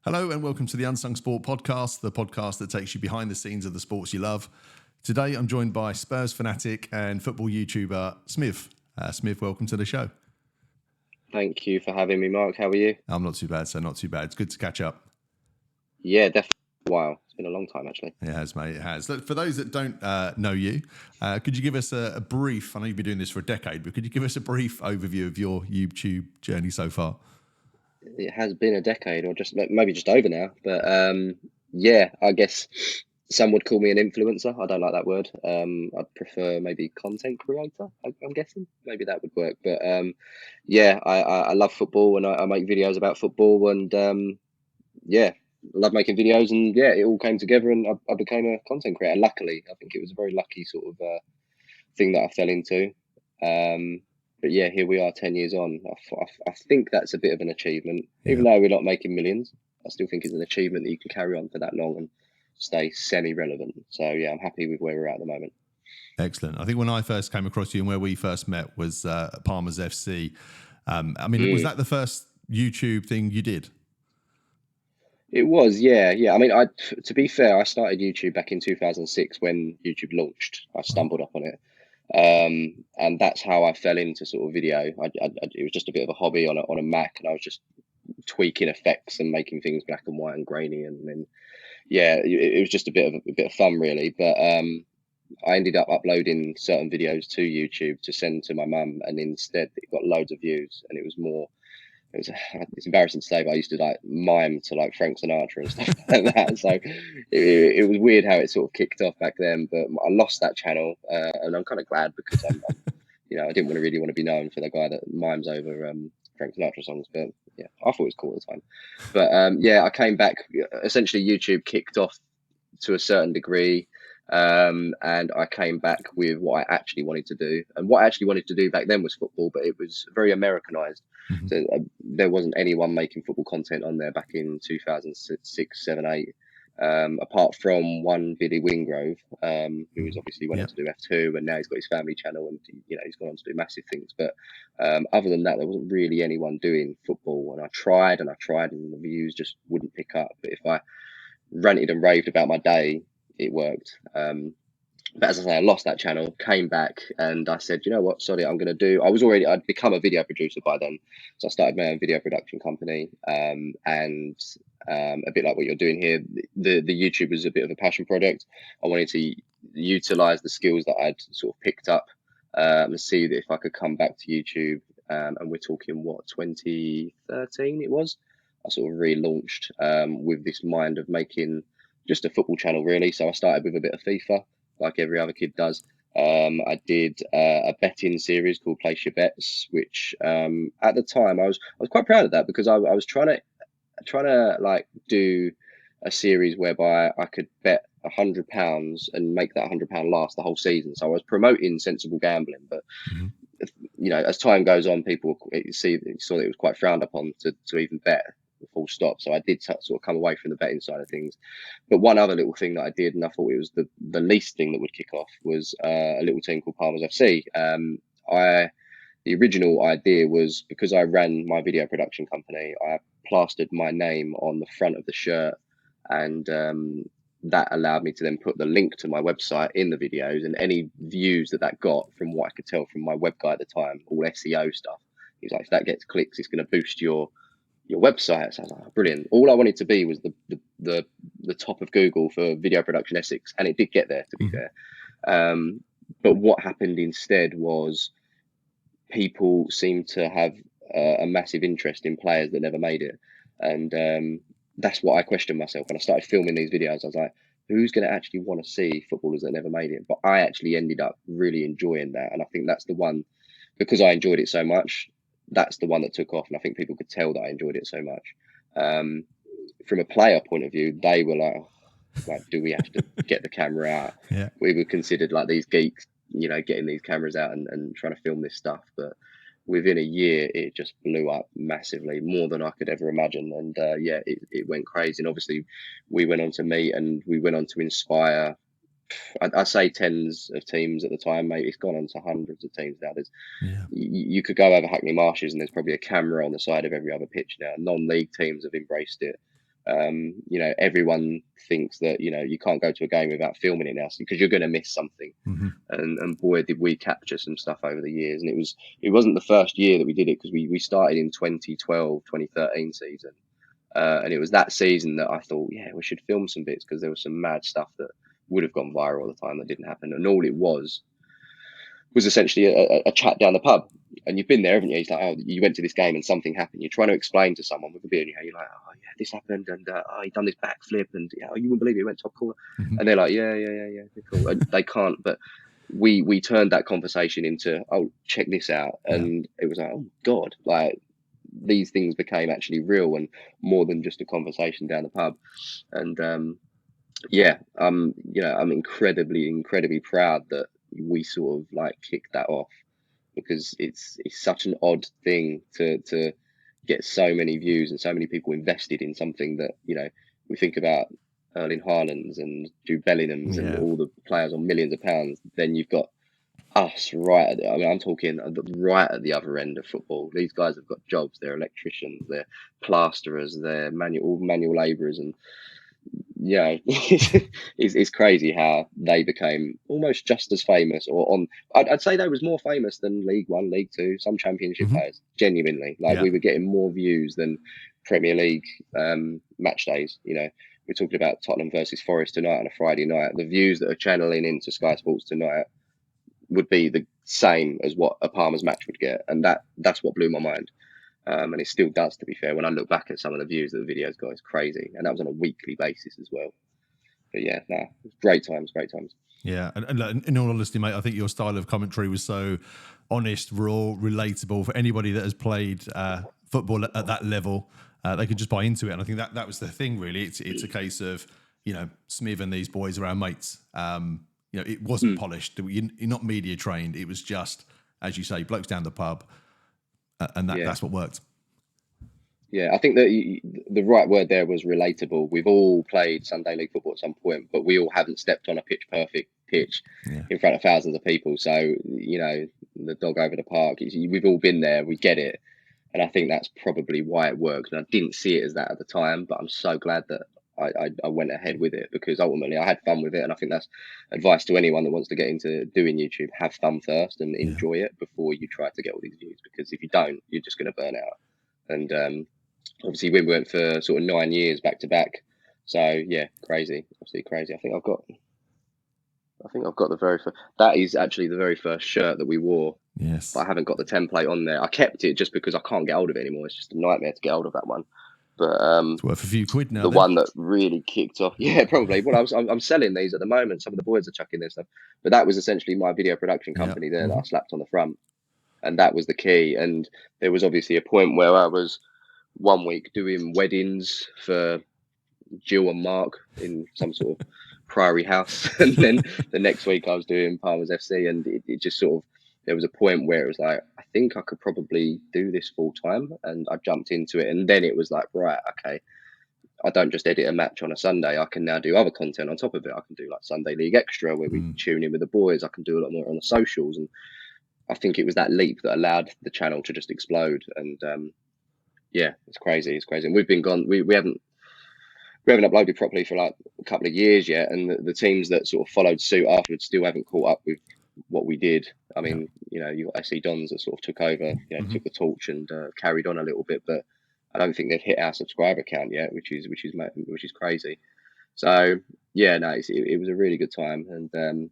Hello and welcome to the Unsung Sport podcast, the podcast that takes you behind the scenes of the sports you love. Today I'm joined by Spurs fanatic and football YouTuber Smiv. Smiv, welcome to the show. Thank you for having me, Mark. How are you? I'm not too bad, sir, not too bad. It's good to catch up. Yeah, definitely. Wow, it's been a long time, actually. It has, mate, it has. Look, for those that don't know you, could you give us a brief, I know you've been doing this for a decade, but could you give us a brief overview of your YouTube journey so far? It has been a decade, or maybe just over now. But yeah, I guess some would call me an influencer. I don't like that word. I'd prefer maybe content creator. I'm guessing maybe that would work. But yeah, I love football and I make videos about football and yeah, love making videos and yeah, it all came together and I became a content creator. Luckily, I think it was a very lucky sort of thing that I fell into. But yeah, here we are 10 years on. I think that's a bit of an achievement. Even though we're not making millions, I still think it's an achievement that you can carry on for that long and stay semi-relevant. So yeah, I'm happy with where we're at the moment. Excellent. I think when I first came across you and where we first met was at Palmer's FC. I mean, was that the first YouTube thing you did? It was, yeah. I mean, to be fair, I started YouTube back in 2006 when YouTube launched. I stumbled up on it. And that's how I fell into sort of video. It was just a bit of a hobby on a Mac, and I was just tweaking effects and making things black and white and grainy, and then yeah, it was just a bit of fun really. But I ended up uploading certain videos to YouTube to send to my mum, and instead it got loads of views, and it was more. It's embarrassing to say, but I used to like mime to like Frank Sinatra and stuff like that. So it was weird how it sort of kicked off back then. But I lost that channel, and I'm kind of glad because I didn't really want to be known for the guy that mimes over Frank Sinatra songs. But yeah, I thought it was cool at the time. But yeah, I came back. Essentially, YouTube kicked off to a certain degree. And I came back with what I actually wanted to do. And what I actually wanted to do back then was football, but it was very Americanized. Mm-hmm. So there wasn't anyone making football content on there back in 2006, 7, 8. Apart from one Billy Wingrove, who's obviously went on to do F2, and now he's got his family channel, and he's gone on to do massive things. But other than that, there wasn't really anyone doing football. And I tried, and the views just wouldn't pick up. But if I ranted and raved about my day, it worked. But as I say, I lost that channel, came back, and I said, you know what, sorry, I'd become a video producer by then. So I started my own video production company. And a bit like what you're doing here, the YouTube was a bit of a passion project. I wanted to utilize the skills that I'd sort of picked up and see that if I could come back to YouTube. And we're talking, 2013 it was. I sort of relaunched with this mind of making just a football channel, really. So I started with a bit of FIFA, like every other kid does. I did a betting series called Place Your Bets, which at the time I was quite proud of that because I was trying to like do a series whereby I could bet £100 and make that £100 last the whole season. So I was promoting sensible gambling, but as time goes on, people saw that it was quite frowned upon to even bet. Full stop. So I did sort of come away from the betting side of things. But one other little thing that I did, and I thought it was the least thing that would kick off, was a little team called Palmer's FC. The original idea was because I ran my video production company, I plastered my name on the front of the shirt, and that allowed me to then put the link to my website in the videos, and any views that got, from what I could tell from my web guy at the time, all SEO stuff. He's like, if that gets clicks, it's going to boost your website. So I was like, brilliant. All I wanted to be was the top of Google for video production Essex, and it did get there, to be fair. But what happened instead was people seemed to have a massive interest in players that never made it, and that's what I questioned myself when I started filming these videos. I was like, who's going to actually want to see footballers that never made it? But I actually ended up really enjoying that, and I think that's the one, because I enjoyed it so much. That's the one that took off, and I think people could tell that I enjoyed it so much. From a player point of view, they were like, do we have to get the camera out? Yeah. We were considered like these geeks, getting these cameras out and trying to film this stuff. But within a year, it just blew up massively, more than I could ever imagine. And yeah, it went crazy. And obviously, we went on to meet, and we went on to inspire. I say tens of teams at the time, mate. It's gone on to hundreds of teams now. You could go over Hackney Marshes, and there's probably a camera on the side of every other pitch now. Non-league teams have embraced it. You know, everyone thinks that, you know, you can't go to a game without filming it now because you're going to miss something. Mm-hmm. And boy, did we capture some stuff over the years. And it wasn't the first year that we did it, because we started in 2012, 2013 season. And it was that season that I thought, yeah, we should film some bits, because there was some mad stuff that would have gone viral at the time that didn't happen. And all it was essentially a chat down the pub. And you've been there, haven't you? It's like, oh, you went to this game and something happened. You're trying to explain to someone with a beer, and you're like, oh yeah, this happened, and oh, he done this backflip, and oh, you wouldn't believe it, he went top corner. Mm-hmm. And they're like, yeah, cool. And they can't, but we turned that conversation into, oh, check this out. And it was like, oh God, like these things became actually real and more than just a conversation down the pub. And you know, I'm incredibly proud that we sort of like kicked that off, because it's such an odd thing to get so many views and so many people invested in something that, you know, we think about Erling Haaland's and Jude Bellingham's and all the players on millions of pounds. Then you've got us right at I'm talking right at the other end of football. These guys have got jobs. They're electricians, they're plasterers, they're manual labourers, and yeah, it's crazy how they became almost just as famous, or on. I'd say they was more famous than League One, League Two, some Championship players. Genuinely, like we were getting more views than Premier League match days. You know, we're talking about Tottenham versus Forest tonight on a Friday night. The views that are channeling into Sky Sports tonight would be the same as what a Palmer's match would get, and that's what blew my mind. And it still does, to be fair. When I look back at some of the views that the videos got, it's crazy. And that was on a weekly basis as well. But yeah, great times. Yeah, and in all honesty, mate, I think your style of commentary was so honest, raw, relatable for anybody that has played football at that level. They could just buy into it. And I think that was the thing, really. It's a case of, you know, Smiv and these boys are our mates. You know, it wasn't polished. You're not media trained. It was just, as you say, blokes down the pub. And that's what worked. Yeah, I think that the right word there was relatable. We've all played Sunday League football at some point, but we all haven't stepped on a pitch-perfect pitch in front of thousands of people. So, you know, the dog over the park, we've all been there, we get it. And I think that's probably why it worked. And I didn't see it as that at the time, but I'm so glad that I went ahead with it, because ultimately I had fun with it. And I think that's advice to anyone that wants to get into doing YouTube. Have fun first and enjoy it before you try to get all these views, because if you don't, you're just going to burn out. And obviously we went for sort of 9 years back to back. So yeah, crazy, absolutely crazy. I think I've got the very first. That is actually the very first shirt that we wore. Yes. But I haven't got the template on there. I kept it just because I can't get hold of it anymore. It's just a nightmare to get hold of that one. But it's worth a few quid now. The one that really kicked off, yeah, probably. Well, I'm selling these at the moment. Some of the boys are chucking their stuff, but that was essentially my video production company there that I slapped on the front, and that was the key. And there was obviously a point where I was 1 week doing weddings for Jill and Mark in some sort of priory house, and then the next week I was doing Palmer's FC, and it just sort of, there was a point where it was like, I think I could probably do this full time, and I jumped into it. And then it was like, right, okay, I don't just edit a match on a Sunday. I can now do other content on top of it. I can do like Sunday League Extra, where we tune in with the boys. I can do a lot more on the socials, and I think it was that leap that allowed the channel to just explode. And yeah, it's crazy. And we've been gone. We haven't uploaded properly for like a couple of years yet, and the teams that sort of followed suit afterwards still haven't caught up with what we did. I mean, you know, you got SC Dons that sort of took over, you know, took the torch and carried on a little bit, but I don't think they've hit our subscriber count yet, which is crazy. So yeah, no, it was a really good time, and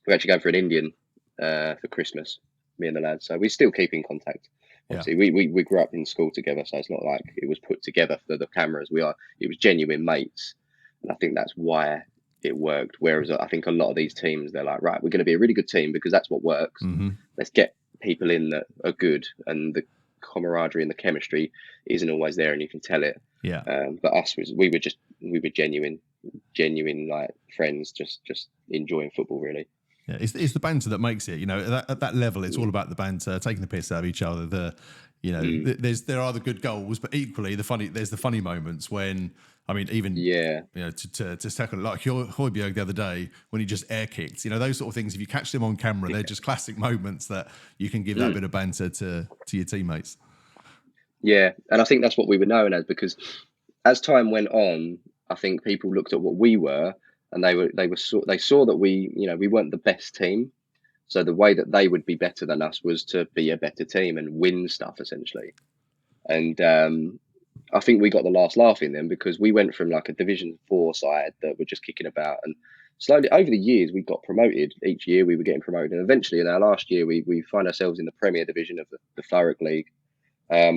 we're actually going for an Indian for Christmas, me and the lads. So we still keep in contact. Obviously, we grew up in school together, so it's not like it was put together for the cameras. It was genuine mates, and I think that's why it worked. Whereas I think a lot of these teams, they're like, right, we're going to be a really good team because that's what works. Let's get people in that are good, and the camaraderie and the chemistry isn't always there, and you can tell it. But we were genuine like friends, just enjoying football, really. Yeah, it's the banter that makes it. You know, at that level, it's all about the banter, taking the piss out of each other. There are the good goals, but equally there's the funny moments when, I mean, even you know, to tackle like Højbjerg the other day when he just air kicked. You know, those sort of things. If you catch them on camera, they're just classic moments that you can give that bit of banter to your teammates. Yeah, and I think that's what we were known as, because as time went on, I think people looked at what we were, and they saw that we weren't the best team. So the way that they would be better than us was to be a better team and win stuff essentially. And I think we got the last laugh in them because we went from like a Division 4 side that were just kicking about, and slowly over the years we got promoted. Each year we were getting promoted, and eventually in our last year we find ourselves in the Premier Division of the Thurrock League.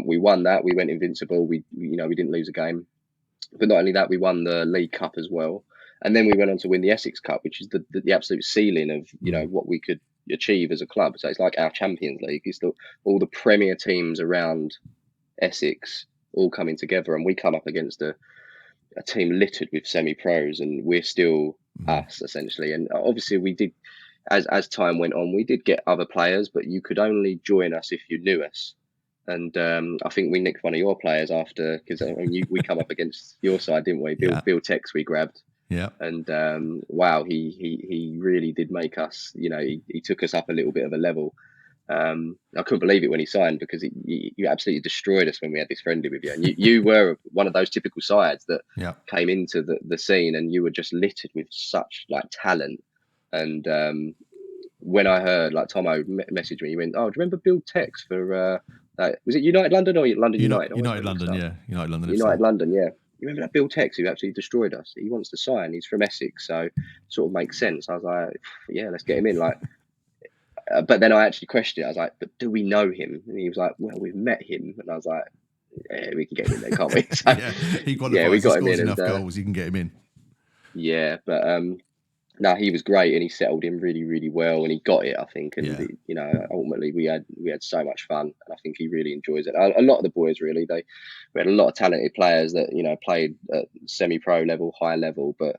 We won that. We went invincible. We didn't lose a game. But not only that, we won the League Cup as well, and then we went on to win the Essex Cup, which is the absolute ceiling of what we could achieve as a club. So it's like our Champions League. It's all the Premier teams around Essex all coming together, and we come up against a team littered with semi-pros, and we're still us essentially. And obviously, we did as time went on, we did get other players, but you could only join us if you knew us. And I think we nicked one of your players after, because we come up against your side, didn't we? Bill Tex we grabbed. Yeah. And wow, he really did make us. He took us up a little bit of a level. I couldn't believe it when he signed, because you absolutely destroyed us when we had this friendly with you. And you were one of those typical sides that came into the scene, and you were just littered with such like talent. And when I heard like Tomo message me, he went, "Oh, do you remember Bill Tex for was it United London or London United?" United London, yeah. United London. United London, yeah. You remember that Bill Tex who actually destroyed us? He wants to sign. He's from Essex, so sort of makes sense. I was like, yeah, let's get him in. Like, but then I actually questioned it. I was like, but do we know him? And he was like, well, we've met him. And I was like, yeah, we can get him in there, can't we? So, he qualifies. We got him in. Enough goals, you can get him in. Yeah, but no, he was great, and he settled in really, really well, and he got it, I think. And ultimately we had so much fun, and I think he really enjoys it. A lot of the boys really, we had a lot of talented players that played at semi-pro level, high level, but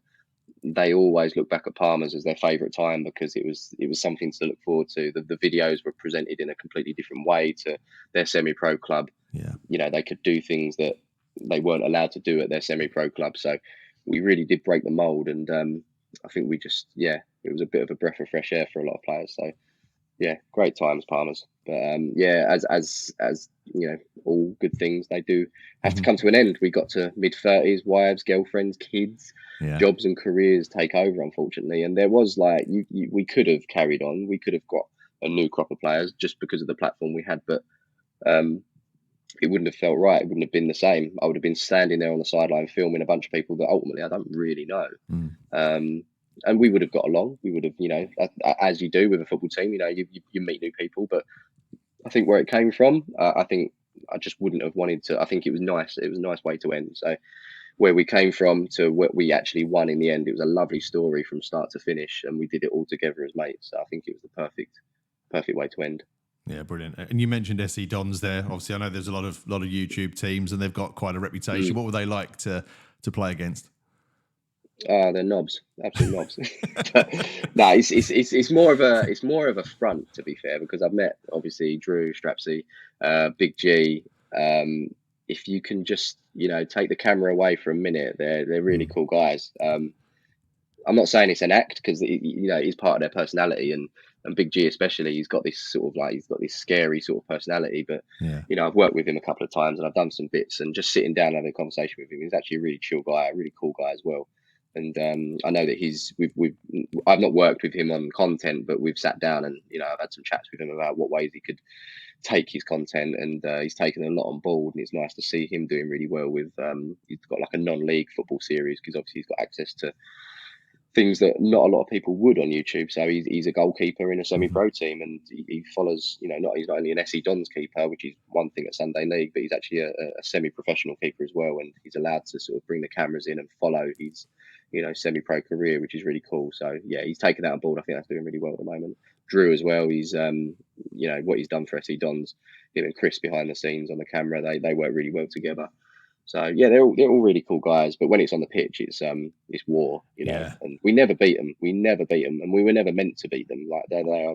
they always look back at Palmer's as their favourite time, because it was something to look forward to. The videos were presented in a completely different way to their semi-pro club. Yeah, they could do things that they weren't allowed to do at their semi-pro club. So we really did break the mold, and I think we just, it was a bit of a breath of fresh air for a lot of players. So, great times, Palmer's. But as all good things, they do have to come to an end. We got to mid-30s, wives, girlfriends, kids, jobs and careers take over, unfortunately. And there was like, we could have carried on. We could have got a new crop of players just because of the platform we had. But it wouldn't have felt right. It wouldn't have been the same. I would have been standing there on the sideline filming a bunch of people that ultimately I don't really know. And we would have got along. We would have, as you do with a football team, you meet new people. But I think where it came from, I think I just wouldn't have wanted to. I think it was nice. It was a nice way to end. So where we came from to what we actually won in the end, it was a lovely story from start to finish, and we did it all together as mates. So I think it was the perfect way to end. Yeah, brilliant. And you mentioned SE Dons there. Obviously, I know there's a lot of YouTube teams, and they've got quite a reputation. What were they like to play against? They're knobs, absolute knobs. No, it's more of a front, to be fair, because I've met obviously Drew, Strapsy, Big G. If you can just take the camera away for a minute, they're really cool guys. I'm not saying it's an act, because it's part of their personality, and Big G especially, he's got this scary sort of personality. But I've worked with him a couple of times, and I've done some bits, and just sitting down and having a conversation with him, he's actually a really chill guy, a really cool guy as well. And I know that I've not worked with him on content, but we've sat down and I've had some chats with him about what ways he could take his content, and he's taken a lot on board, and it's nice to see him doing really well with he's got like a non-league football series, because obviously he's got access to things that not a lot of people would on YouTube. So he's a goalkeeper in a semi-pro team, and he follows, he's not only an SE Dons keeper, which is one thing at Sunday League, but he's actually a semi-professional keeper as well, and he's allowed to sort of bring the cameras in and follow his semi-pro career, which is really cool. So he's taken that on board. I think that's doing really well at the moment. Drew as well, he's what he's done for SE Dons, him and Chris behind the scenes on the camera, they work really well together. So they're all really cool guys. But when it's on the pitch, it's war, and we never beat them. And we were never meant to beat them. Like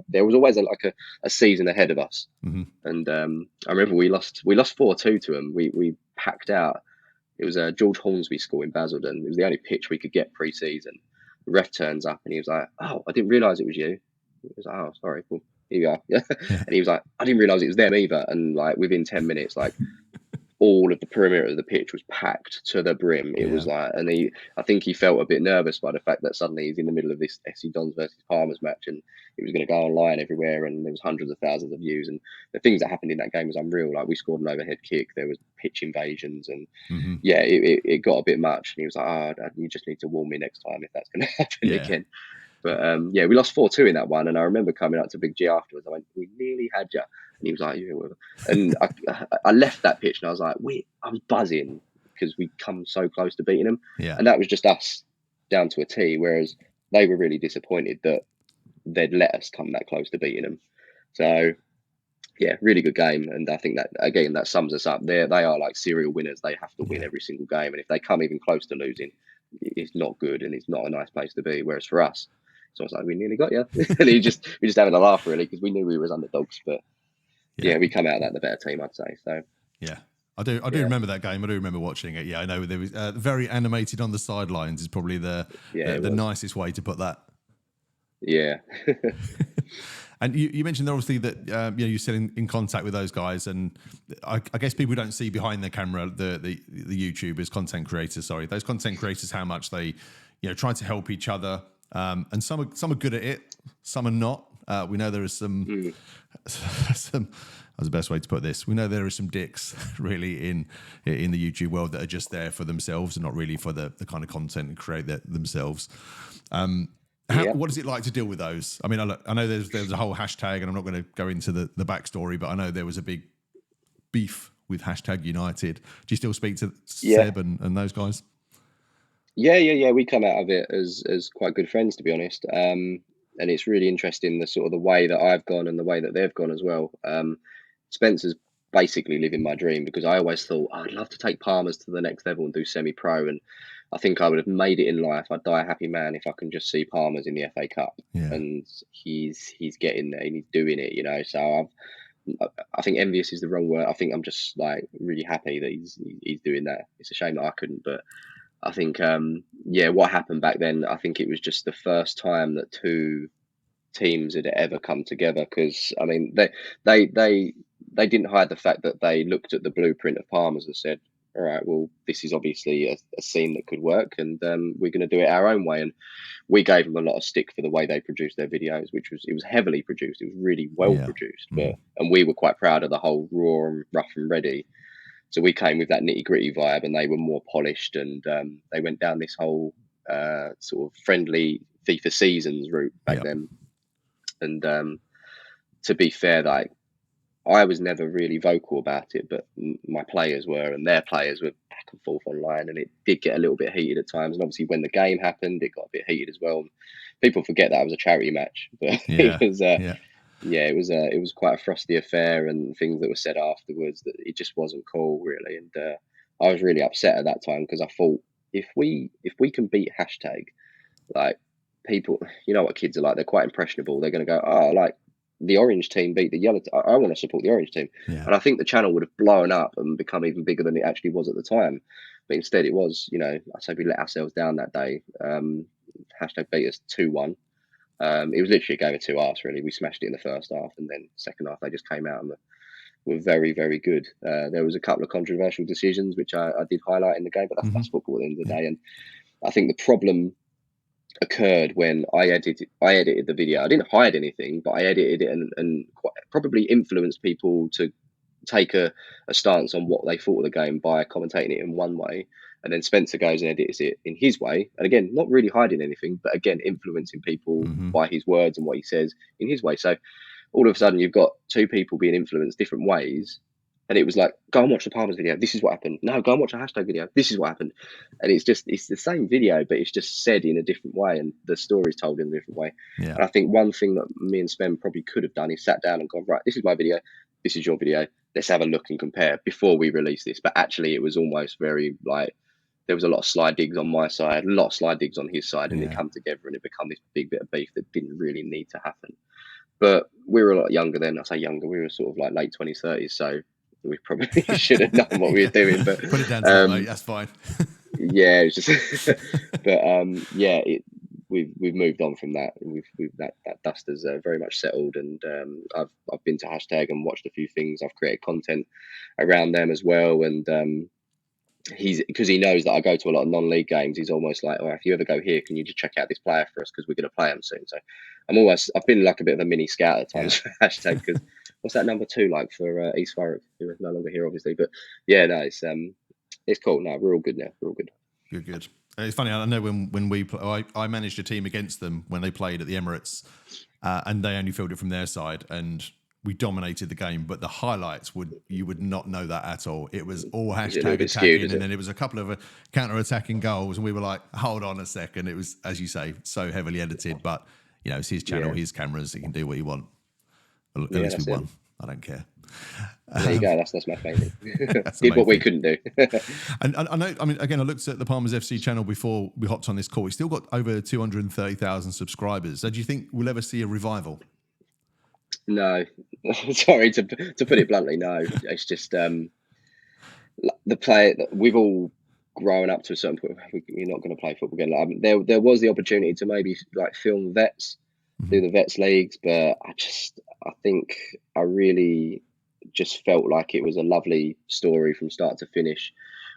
there was always a season ahead of us. And I remember we lost 4-2 to them. We packed out. It was a George Hornsby school in Basildon. It was the only pitch we could get pre-season. The ref turns up and he was like, "Oh, I didn't realise it was you." He was like, "Oh, sorry, well, here you are." And he was like, "I didn't realise it was them either." And like within 10 minutes, like all of the perimeter of the pitch was packed to the brim. It was like, and I think he felt a bit nervous by the fact that suddenly he's in the middle of this SC Dons versus Palmer's match, and it was going to go online everywhere, and there was hundreds of thousands of views, and the things that happened in that game was unreal. Like, we scored an overhead kick, there was pitch invasions, and it got a bit much. And he was like, "Oh, you just need to warn me next time if that's going to happen again." But we lost 4-2 in that one, and I remember coming up to Big G afterwards. I went, "We nearly had you," and he was like, "Yeah, whatever." And I left that pitch, and I was like, I was buzzing because we'd come so close to beating them, and that was just us down to a T. Whereas they were really disappointed that they'd let us come that close to beating them. So yeah, really good game, and I think that again that sums us up. They are like serial winners. They have to win every single game, and if they come even close to losing, it's not good, and it's not a nice place to be. Whereas for us, so I was like, "We nearly got you," and we just having a laugh really because we knew we was underdogs, but we come out of that the better team, I'd say. So I do remember that game. I do remember watching it. Yeah, I know there was very animated on the sidelines is probably the nicest way to put that. Yeah. And you mentioned obviously that you're still in contact with those guys, and I guess people don't see behind the camera the YouTubers, content creators. Sorry, those content creators, how much they try to help each other, and some are good at it, some are not. We know there is some. That's the best way to put this. We know there are some dicks really in the YouTube world that are just there for themselves and not really for the kind of content and create themselves. What is it like to deal with those? I mean, I know there's a whole hashtag, and I'm not going to go into the backstory, but I know there was a big beef with hashtag United. Do you still speak to Seb and those guys? Yeah. We come out of it as quite good friends, to be honest. And it's really interesting the sort of the way that I've gone and the way that they've gone as well. Spencer's basically living my dream, because I always thought I'd love to take Palmer's to the next level and do semi-pro, and I think I would have made it in life. I'd die a happy man if I can just see Palmer's in the FA Cup, and he's getting there and he's doing it, So I think envious is the wrong word. I think I'm just like really happy that he's doing that. It's a shame that I couldn't, but I think what happened back then, I think it was just the first time that two teams had ever come together, because I mean they didn't hide the fact that they looked at the blueprint of Palmer's and said, all right, well, this is obviously a scene that could work, and we're going to do it our own way. And we gave them a lot of stick for the way they produced their videos, it was heavily produced. It was really well produced, and we were quite proud of the whole raw and rough and ready. So we came with that nitty gritty vibe, and they were more polished, and they went down this whole sort of friendly FIFA seasons route back then. And to be fair, like, I was never really vocal about it, but my players were, and their players were back and forth online, and it did get a little bit heated at times. And obviously, when the game happened, it got a bit heated as well. People forget that was a charity match, but it was quite a frosty affair, and things that were said afterwards that it just wasn't cool, really. And I was really upset at that time, because I thought if we can beat hashtag, like, people, you know what kids are like, they're quite impressionable. They're going to go, oh, like, the orange team beat the yellow. I want to support the orange team. And I think the channel would have blown up and become even bigger than it actually was at the time. But instead it was, I say we let ourselves down that day. Hashtag beat us 2-1. It was literally a game of two halves, really. We smashed it in the first half, and then second half they just came out and were very, very good. There was a couple of controversial decisions which I did highlight in the game, but that's football at the end of the day. And I think the problem occurred when I edited the video. I didn't hide anything, but I edited it and probably influenced people to take a stance on what they thought of the game by commentating it in one way, and then Spencer goes and edits it in his way, and again, not really hiding anything, but again influencing people by his words and what he says in his way. So all of a sudden you've got two people being influenced different ways, and it was like, go and watch the Palmer's video, this is what happened. No, go and watch a hashtag video, this is what happened. And it's the same video, but it's just said in a different way, and the story's told in a different way. And I think one thing that me and Sven probably could have done is sat down and gone, right, this is my video, this is your video, let's have a look and compare before we release this. But actually it was almost very like, there was a lot of slide digs on my side, a lot of slide digs on his side, and it come together and it become this big bit of beef that didn't really need to happen. But we were a lot younger then. I say younger, we were sort of like late 20s, 30s, so we probably should have known what we were doing. But put it down to that, mate. That's fine. Yeah, it was just but we've moved on from that. That dust has very much settled, and I've been to hashtag and watched a few things. I've created content around them as well, and he's, because he knows that I go to a lot of non-league games, he's almost like, oh, if you ever go here, can you just check out this player for us, because we're going to play him soon. So I've been like a bit of a mini scout at times for hashtag, because what's that number 2 like for East Warwick, who is no longer here obviously, but yeah, no, it's cool. No, we're all good now. We're all good. Good. It's funny. I know when we I managed a team against them when they played at the Emirates, and they only filled it from their side, and we dominated the game. But the highlights you would not know that at all. It was all hashtag attacking, skewed, and then it was a couple of counter-attacking goals, and we were like, hold on a second. It was, as you say, so heavily edited, but it's his channel, his cameras. He can do what he wants. At least we won. I don't care. There you go. That's my favourite. Did what we couldn't do. And I know. I mean, again, I looked at the Palmers FC channel before we hopped on this call. We still got over 230,000 subscribers. So do you think we'll ever see a revival? No, sorry to put it bluntly. No, it's just the play that we've all grown up to a certain point. We're not going to play football again. I mean, there was the opportunity to maybe like film vets, do the vets leagues, but I think I really just felt like it was a lovely story from start to finish.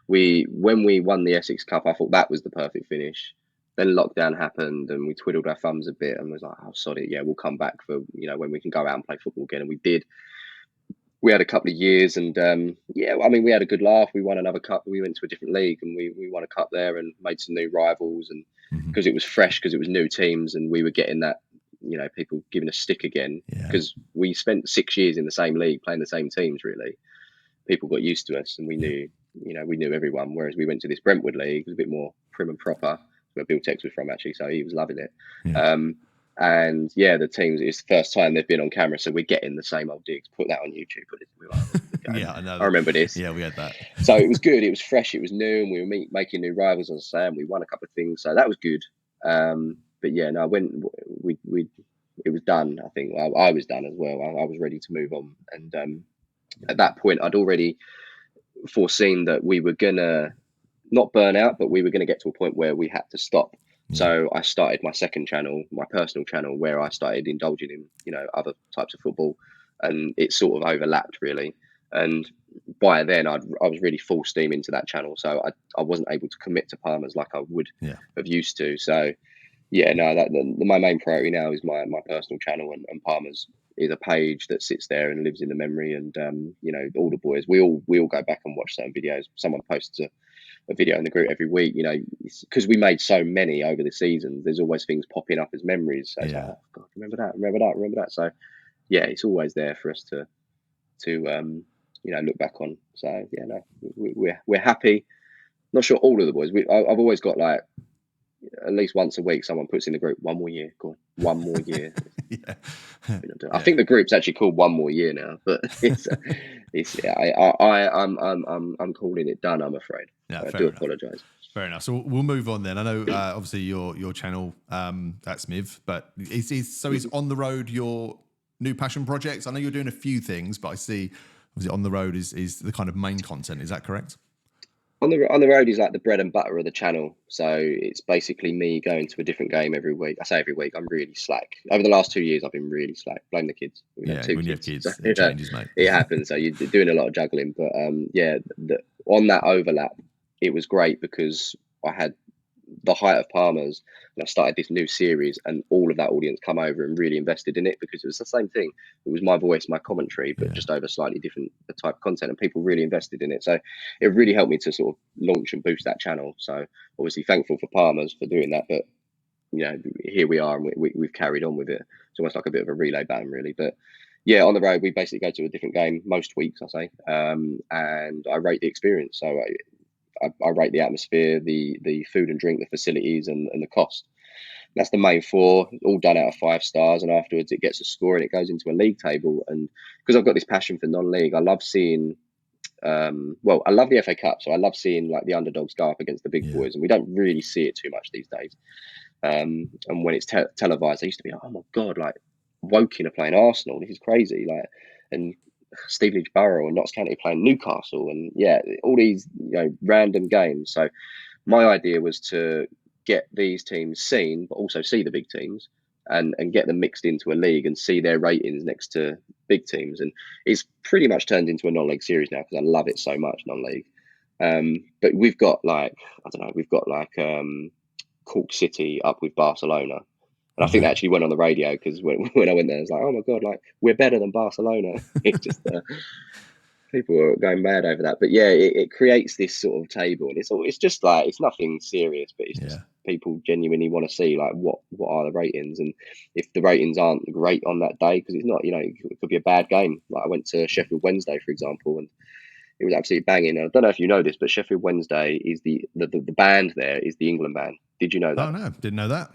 When we won the Essex Cup, I thought that was the perfect finish. Then lockdown happened, and we twiddled our thumbs a bit, and was like, "Oh, sorry, yeah, we'll come back for when we can go out and play football again." And we did. We had a couple of years, and I mean, we had a good laugh. We won another cup. We went to a different league, and we won a cup there, and made some new rivals. And because it was fresh, because it was new teams, and we were getting that, people giving us stick again, because we spent 6 years in the same league playing the same teams. Really, people got used to us, and we knew, we knew everyone. Whereas we went to this Brentwood league, it was a bit more prim and proper, where Bill Tex was from, actually, so he was loving it. And the teams, it's the first time they've been on camera, so we're getting the same old digs. Put that on YouTube. I know. I remember this. Yeah, we had that. So it was good. It was fresh. It was new, and we were making new rivals, as I say, and we won a couple of things, so that was good. But yeah, no, when it was done, I think I was done as well. I was ready to move on, and at that point, I'd already foreseen that we were gonna not burn out, but we were going to get to a point where we had to stop. So I started my second channel, my personal channel, where I started indulging in, other types of football, and it sort of overlapped really. And by then I was really full steam into that channel. So I wasn't able to commit to Palmers like I would have used to. So my main priority now is my personal channel, and Palmers is a page that sits there and lives in the memory. And, all the boys, we all go back and watch certain videos. Someone posts a video in the group every week, because we made so many over the season. There's always things popping up as memories. So it's like, oh God, remember that. So yeah, it's always there for us to look back on. So yeah, no, we're happy. Not sure all of the boys. I've always got like at least once a week someone puts in the group, one more year, go on, one more year. I think the group's actually called One More Year now, but I'm calling it done, I'm afraid. I do apologise. Fair enough. So we'll move on then. I know obviously your channel that's Smiv, but is On the Road your new passion projects? I know you're doing a few things, but I see obviously On the Road is the kind of main content. Is that correct? On the road is like the bread and butter of the channel. So it's basically me going to a different game every week. I say every week, I'm really slack. Over the last 2 years, I've been really slack. Blame the kids. When you have kids, so, it changes, mate. It happens. So you're doing a lot of juggling. But on that overlap, it was great because I had the height of Palmers, and I started this new series, and all of that audience come over and really invested in it, because it was the same thing. It was my voice, my commentary, but just over slightly different type of content, and people really invested in it. So it really helped me to sort of launch and boost that channel. So obviously thankful for Palmers for doing that, but here we are, and we've carried on with it. It's almost like a bit of a relay button, really. But yeah, On the Road, we basically go to a different game most weeks, I say, and I rate the experience. So I rate the atmosphere, the food and drink, the facilities, and the cost. That's the main four, all done out of 5 stars. And afterwards it gets a score and it goes into a league table. And because I've got this passion for non-league, I love seeing, I love the FA Cup. So I love seeing like the underdogs go up against the big boys. And we don't really see it too much these days. And when it's televised, I used to be like, oh my God, like Woking are playing Arsenal. This is crazy. Like, and Stevenage Borough and Notts County playing Newcastle, and all these random games. So my idea was to get these teams seen, but also see the big teams and get them mixed into a league and see their ratings next to big teams. And it's pretty much turned into a non-league series now because I love it so much, non-league. But we've got like, I don't know, we've got like Cork City up with Barcelona. And I think that actually went on the radio because when I went there, I was like, oh my God, like we're better than Barcelona. It's just people are going mad over that. But yeah, it creates this sort of table, and it's just like, it's nothing serious, but it's just people genuinely want to see like what are the ratings, and if the ratings aren't great on that day, because it's not, you know, it could be a bad game. Like I went to Sheffield Wednesday, for example, and it was absolutely banging. And I don't know if you know this, but Sheffield Wednesday is the band there is the England band. Did you know that? Oh no, didn't know that.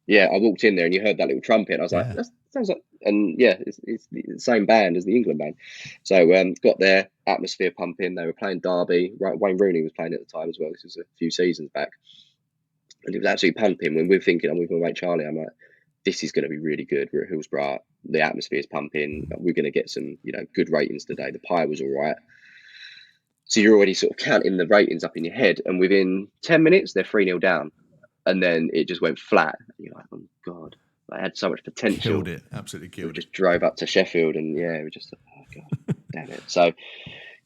Yeah, I walked in there and you heard that little trumpet. And I was like, that sounds like, and yeah, it's the same band as the England band. So got their atmosphere pumping. They were playing Derby. Right, Wayne Rooney was playing at the time as well. This was a few seasons back, and it was absolutely pumping. When we're thinking, I'm with my mate Charlie, I'm like, this is going to be really good. We're at Hillsborough. The atmosphere is pumping. We're going to get some, you know, good ratings today. The pie was all right. So you're already sort of counting the ratings up in your head, and within 10 minutes, they're 3-0 down. And then it just went flat. You're like, oh God, I had so much potential. Killed it, absolutely killed it. Just drove up to Sheffield, and yeah, we just, oh God, damn it. So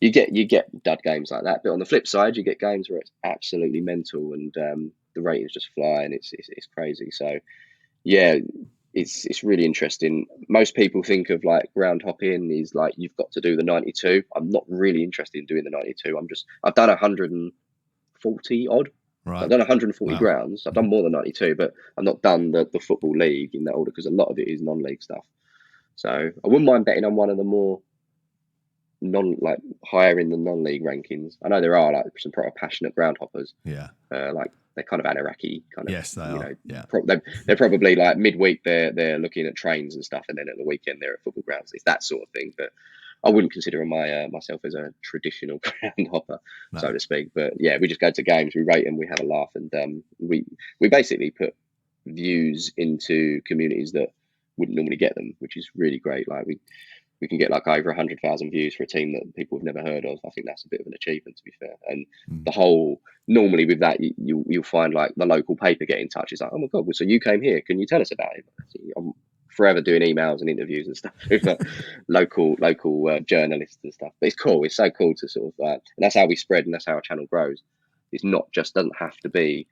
you get dud games like that, but on the flip side, you get games where it's absolutely mental, and the ratings just fly, and it's crazy. So yeah, it's really interesting. Most people think of like ground hopping is like you've got to do the 92. I'm not really interested in doing the 92. I've done 140 odd. Right. I've done 140 grounds. I've done more than 92, but I've not done the football league in that order because a lot of it is non-league stuff. So I wouldn't mind betting on one of the more higher in the non-league rankings. I know there are like some proper passionate ground hoppers. Yeah. Like they're kind of Anaraki kind of. Yes, they are. Know, yeah. They're probably like midweek they're looking at trains and stuff, and then at the weekend they're at football grounds. It's that sort of thing, but I wouldn't consider myself as a traditional ground hopper, so to speak. But yeah, we just go to games, we rate them, we have a laugh, and we basically put views into communities that wouldn't normally get them, which is really great. Like we can get like over 100,000 views for a team that people have never heard of. I think that's a bit of an achievement, to be fair. And the whole, normally with that, you'll find like the local paper get in touch. It's like, oh my God, well, so you came here. Can you tell us about it? I'm forever doing emails and interviews and stuff with local journalists and stuff. But it's cool. It's so cool to sort of, and that's how we spread, and that's how our channel grows. It's not just, doesn't have to be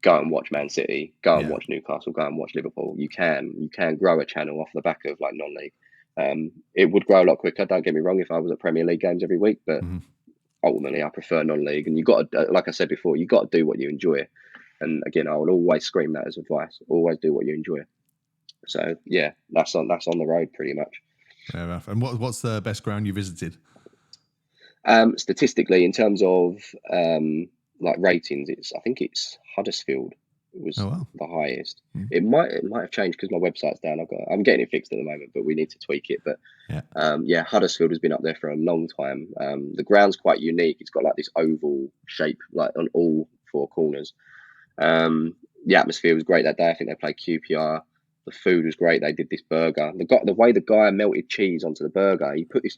go and watch Man City, go and watch Newcastle, go and watch Liverpool. You can grow a channel off the back of like non-league. It would grow a lot quicker. Don't get me wrong, if I was at Premier League games every week, but ultimately I prefer non-league. And you got to, like I said before, you got to do what you enjoy. And again, I will always scream that as advice. Always do what you enjoy. So yeah, that's on the road pretty much. Fair enough. And what's the best ground you visited? Statistically, in terms of like ratings, I think it's Huddersfield was the highest. It might have changed because my website's down. I'm getting it fixed at the moment, but we need to tweak it. But Huddersfield has been up there for a long time. The ground's quite unique. It's got like this oval shape, like on all four corners. The atmosphere was great that day. I think they played QPR. The food was great. They did this burger. The way the guy melted cheese onto the burger, he put this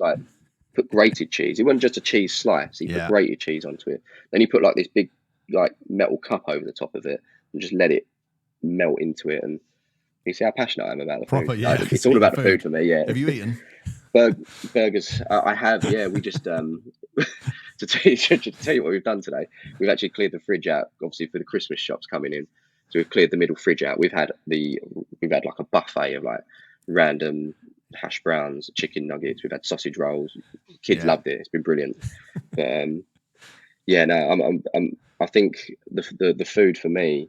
put grated cheese. It wasn't just a cheese slice. He put grated cheese onto it. Then he put like this big like metal cup over the top top of it and just let it melt into it. And you see how passionate I am about the food. Yeah, it's all about the food for me. Yeah. Have you eaten burgers? I have. Yeah, we just to tell you what we've done today. We've actually cleared the fridge out, obviously for the Christmas shops coming in. So we've cleared the middle fridge out. We've had like a buffet of like random hash browns, chicken nuggets. We've had sausage rolls. Kids loved it. It's been brilliant. But I think the food for me.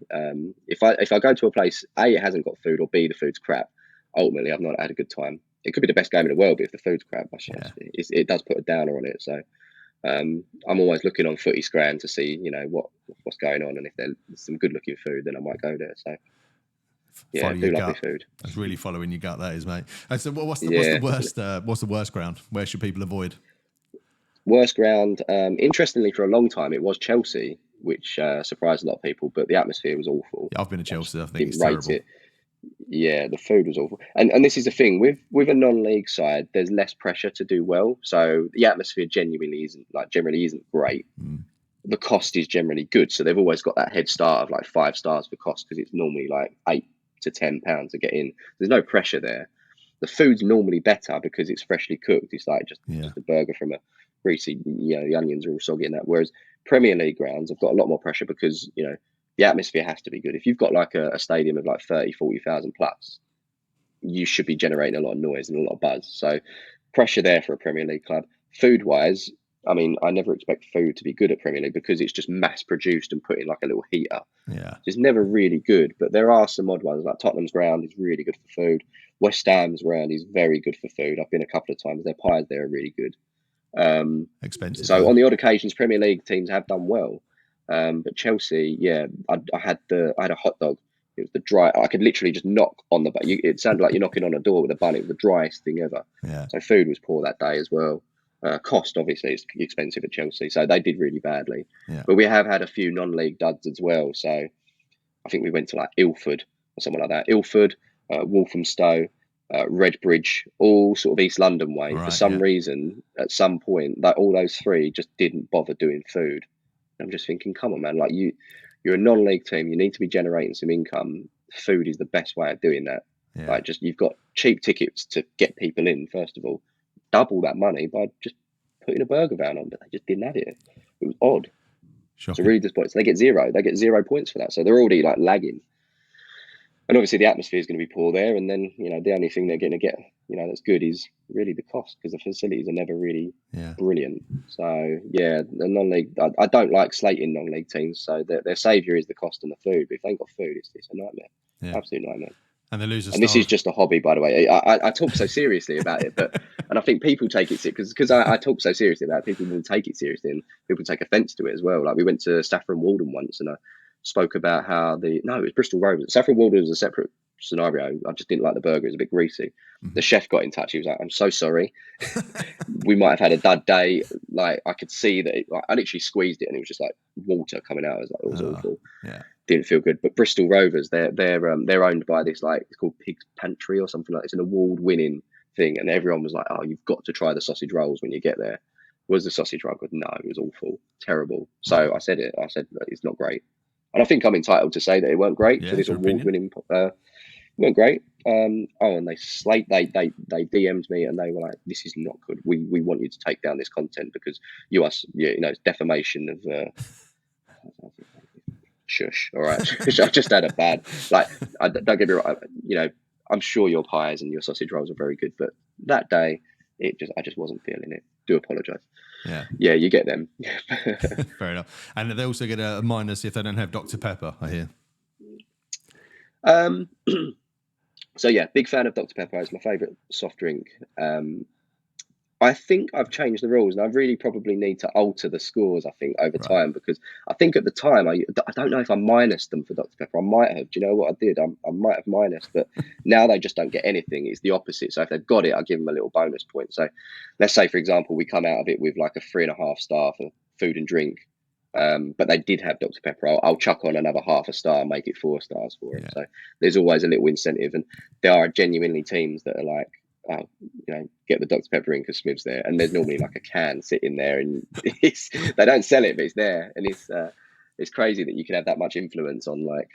If I go to a place, A, it hasn't got food, or B, the food's crap. Ultimately, I've not had a good time. It could be the best game in the world, but if the food's crap, it does put a downer on it. So I'm always looking on Footy Scran to see, what's going on, and if there's some good looking food, then I might go there. So yeah, I do love the food. That's really following your gut, that is, mate. And so what's the worst ground? Where should people avoid? Worst ground, interestingly, for a long time it was Chelsea, which surprised a lot of people, but the atmosphere was awful. Yeah, I've been to Chelsea. I think it's terrible. Yeah, the food was awful, and this is the thing with a non-league side. There's less pressure to do well, so the atmosphere generally isn't great. the cost is generally good. So they've always got that head start of like 5 stars for cost, because it's normally like £8 to £10 to get in. There's no pressure there. The food's normally better because it's freshly cooked. It's like just a burger from a greasy, the onions are all soggy and that. Whereas Premier League grounds have got a lot more pressure because, the atmosphere has to be good. If you've got like a stadium of like 30, 40,000 plus, you should be generating a lot of noise and a lot of buzz. So pressure there for a Premier League club. Food wise, I mean, I never expect food to be good at Premier League because it's just mass produced and put in like a little heater. Yeah. It's never really good, but there are some odd ones. Like Tottenham's ground is really good for food. West Ham's ground is very good for food. I've been a couple of times. Their pies there are really good. Expensive. So on the odd occasions, Premier League teams have done well. But Chelsea, I had a hot dog. It was the dry. I could literally just knock on the. It sounded like you're knocking on a door with a bun. It was the driest thing ever. Yeah. So food was poor that day as well. Cost obviously is expensive at Chelsea, so they did really badly. Yeah. But we have had a few non-league duds as well. So I think we went to like Ilford or something like that. Ilford, Walthamstow, Redbridge, all sort of East London way. Right, For some reason, at some point, that all those three just didn't bother doing food. I'm just thinking, come on, man! Like you're a non-league team. You need to be generating some income. Food is the best way of doing that. Yeah. Like, just you've got cheap tickets to get people in. First of all, double that money by just putting a burger van on, but they just didn't have it. It was odd. Shocking. So really disappointed. So they get 0. They get 0 points for that. So they're already like lagging. And obviously the atmosphere is going to be poor there. And then, the only thing they're going to get, that's good is really the cost, because the facilities are never really brilliant. So, the non-league, I don't like slating non-league teams. So their saviour is the cost and the food. But if they ain't got food, it's a nightmare. Yeah. Absolute nightmare. And they lose a And this is just a hobby, by the way. I talk so seriously about it, and I think people take it because I talk so seriously about it, people will take it seriously, and people take offence to it as well. Like, we went to Saffron Walden once, and I spoke about how it was Bristol Rovers. Saffron Walden was a separate scenario. I just didn't like the burger; it was a bit greasy. Mm-hmm. The chef got in touch. He was like, "I'm so sorry. We might have had a dud day." Like, I could see that. I literally squeezed it, and it was just like water coming out. It was awful. Yeah. Didn't feel good. But Bristol Rovers, they're owned by this, like, it's called Pig's Pantry or something like that. It's an award-winning thing, and everyone was like, "Oh, you've got to try the sausage rolls when you get there." Was the sausage roll good? No, it was awful, terrible. So I said it's not great, and I think I'm entitled to say that it weren't great for this award-winning. Weren't great. And they DM'd me, and they were like, "This is not good. We want you to take down this content because it's defamation of." Shush. All right. I just had a bad, don't get me wrong. I'm sure your pies and your sausage rolls are very good, but that day, I just wasn't feeling it. Do apologise. Yeah, you get them. Fair enough. And they also get a minus if they don't have Dr. Pepper, I hear. So yeah, big fan of Dr. Pepper. It's my favourite soft drink. I think I've changed the rules, and I really probably need to alter the scores, I think, over time, because I think at the time, I don't know if I minused them for Dr. Pepper. I might have. Do you know what I did? I might have minused, but now they just don't get anything. It's the opposite. So if they've got it, I give them a little bonus point. So let's say, for example, we come out of it with like a 3.5 star for food and drink, but they did have Dr. Pepper. I'll chuck on another half a star and make it 4 stars for them. So there's always a little incentive, and there are genuinely teams that are like, get the Dr. Pepper in because Smiv's there, and there's normally like a can sitting there, and they don't sell it, but it's there, and it's crazy that you can have that much influence on, like,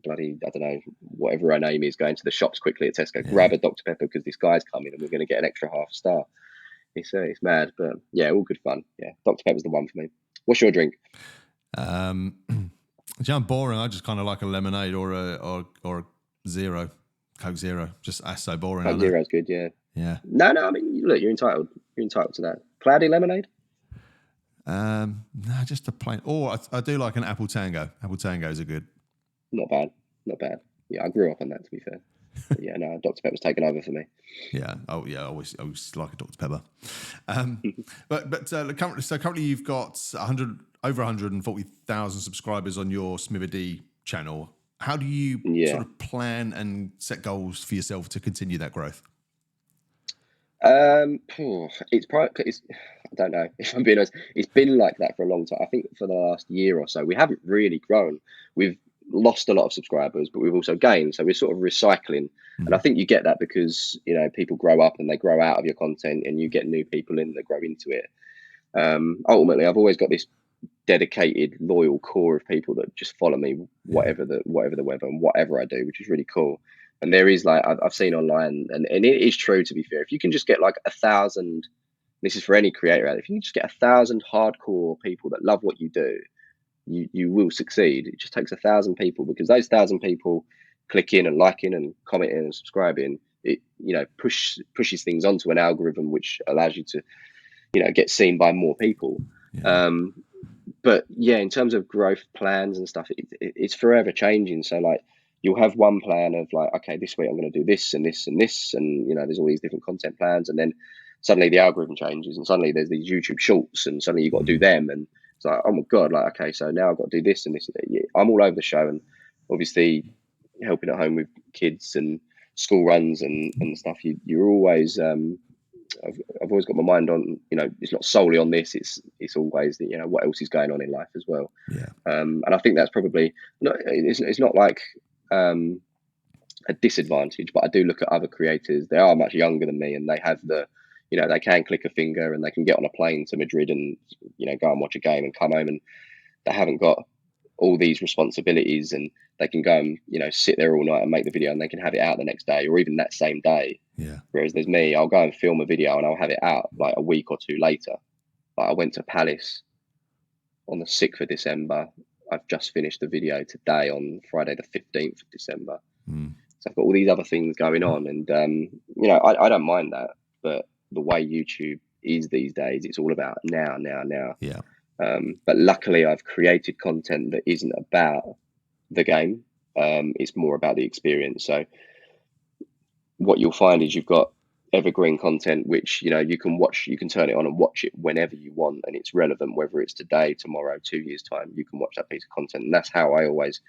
bloody, I don't know, whatever her name is, going to the shops quickly at Tesco, grab a Dr. Pepper because this guy's coming and we're going to get an extra half star. It's mad, but yeah, all good fun. Yeah, Dr. Pepper's the one for me. What's your drink? I'm boring. I just kind of like a lemonade or a zero. Coke Zero, that's so boring. Coke Zero's good, yeah. Yeah. No, I mean, look, you're entitled to that. Cloudy lemonade? No, just a plain. Or I do like an apple tango. Apple tangos are good. Not bad. Yeah, I grew up on that, to be fair. But yeah, no, Dr. Pepper's taken over for me. Yeah. Oh, yeah. I always like a Dr. Pepper. But currently you've got over 140,000 subscribers on your Smivadee channel. How do you sort of plan and set goals for yourself to continue that growth? It's I don't know, if I'm being honest. It's been like that for a long time. I think for the last year or so, we haven't really grown. We've lost a lot of subscribers, but we've also gained. So we're sort of recycling. Mm-hmm. And I think you get that because, people grow up and they grow out of your content, and you get new people in that grow into it. Ultimately, I've always got this dedicated, loyal core of people that just follow me, whatever the weather and whatever I do, which is really cool. And there is like I've seen online, and it is true, to be fair. If you can just get like 1,000, this is for any creator out there, if you can just get 1,000 hardcore people that love what you do, you will succeed. It just takes 1,000 people, because those 1,000 people clicking and liking and commenting and subscribing, it pushes things onto an algorithm which allows you to get seen by more people. Yeah. But yeah, in terms of growth plans and stuff, it's forever changing. So like, you'll have one plan of like, okay, this week I'm going to do this and this and this, and there's all these different content plans, and then suddenly the algorithm changes, and suddenly there's these YouTube shorts, and suddenly you've got to do them, and it's like, oh my god, like, okay, so now I've got to do this and this. Yeah, I'm all over the show, and obviously helping at home with kids and school runs and stuff. You're always I've always got my mind on, it's not solely on this. It's always the, what else is going on in life as well. Yeah. And I think that's probably not. It's not like a disadvantage, but I do look at other creators. They are much younger than me, and they have they can click a finger and they can get on a plane to Madrid and go and watch a game and come home, and they haven't got all these responsibilities, and they can go and sit there all night and make the video, and they can have it out the next day or even that same day. Yeah. Whereas there's me, I'll go and film a video and I'll have it out like a week or two later. Like, I went to Palace on the 6th of December. I've just finished the video today on Friday the 15th of December. So I've got all these other things going on, and I don't mind that. But the way YouTube is these days, it's all about now. Yeah. But luckily, I've created content that isn't about the game. It's more about the experience. So what you'll find is you've got evergreen content, which you can watch. You can turn it on and watch it whenever you want, and it's relevant, whether it's today, tomorrow, 2 years time. You can watch that piece of content, and that's how I always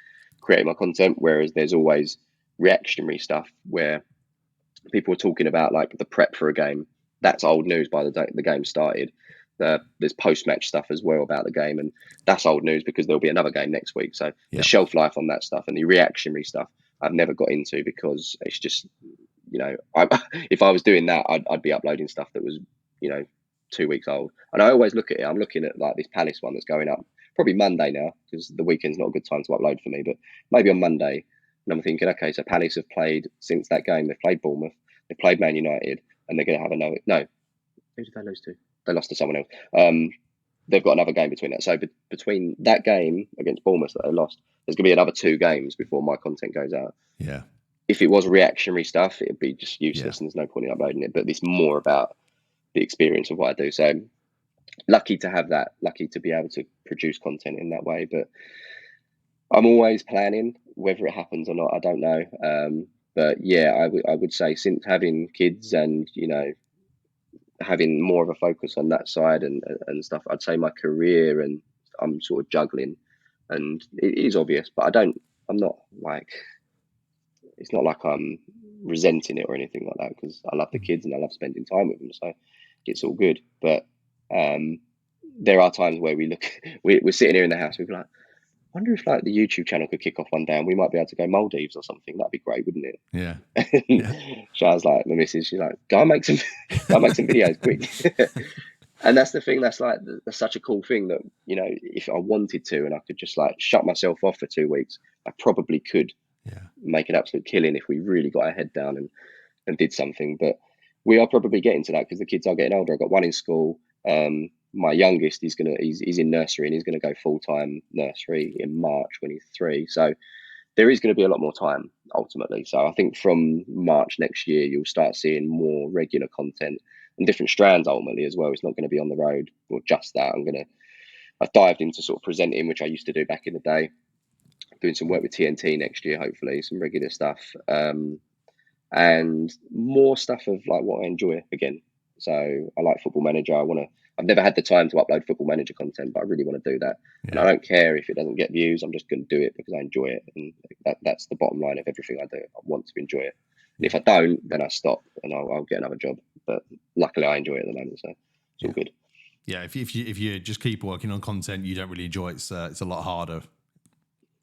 create my content. Whereas there's always reactionary stuff where people are talking about like the prep for a game. That's old news by the day the game started. There's post-match stuff as well about the game, and that's old news because there'll be another game next week. So the shelf life on that stuff and the reactionary stuff I've never got into, because it's just, if I was doing that, I'd be uploading stuff that was 2 weeks old. And I always look at it. I'm looking at like this Palace one that's going up probably Monday now, because the weekend's not a good time to upload for me, but maybe on Monday. And I'm thinking, okay, so Palace have played since that game. They've played Bournemouth, they played Man United, and they're going to have no. Who did they lose to? They lost to someone else. They've got another game between that. So between that game against Bournemouth that they lost, there's going to be another 2 games before my content goes out. Yeah. If it was reactionary stuff, it'd be just useless, and there's no point in uploading it. But it's more about the experience of what I do. So lucky to have that, lucky to be able to produce content in that way. But I'm always planning. Whether it happens or not, I don't know. But yeah, I would say, since having kids and having more of a focus on that side and stuff, I'd say my career, and I'm sort of juggling, and it is obvious, but I'm not like, it's not like I'm resenting it or anything like that, because I love the kids and I love spending time with them, so it's all good. But there are times where we're sitting here in the house, we're like, I wonder if like the YouTube channel could kick off one day and we might be able to go Maldives or something. That'd be great, wouldn't it? Yeah. Shah's like, my missus, she's like, go and make some videos quick. And that's the thing. That's such a cool thing that, if I wanted to, and I could just like shut myself off for 2 weeks, I probably could make an absolute killing if we really got our head down and did something. But we are probably getting to that, because the kids are getting older. I've got one in school. My youngest, he's in nursery, and he's going to go full-time nursery in March when he's 3. So there is going to be a lot more time ultimately. So I think from March next year, you'll start seeing more regular content and different strands ultimately as well. It's not going to be on the road or just that. I've dived into sort of presenting, which I used to do back in the day, doing some work with TNT next year, hopefully some regular stuff, and more stuff of like what I enjoy again. So I like Football Manager. I've never had the time to upload Football Manager content, but I really want to do that. And I don't care if it doesn't get views. I'm just going to do it because I enjoy it. And that's the bottom line of everything I do. I want to enjoy it. And if I don't, then I stop and I'll get another job. But luckily I enjoy it at the moment, so it's all good. Yeah, if you just keep working on content you don't really enjoy, it's a lot harder,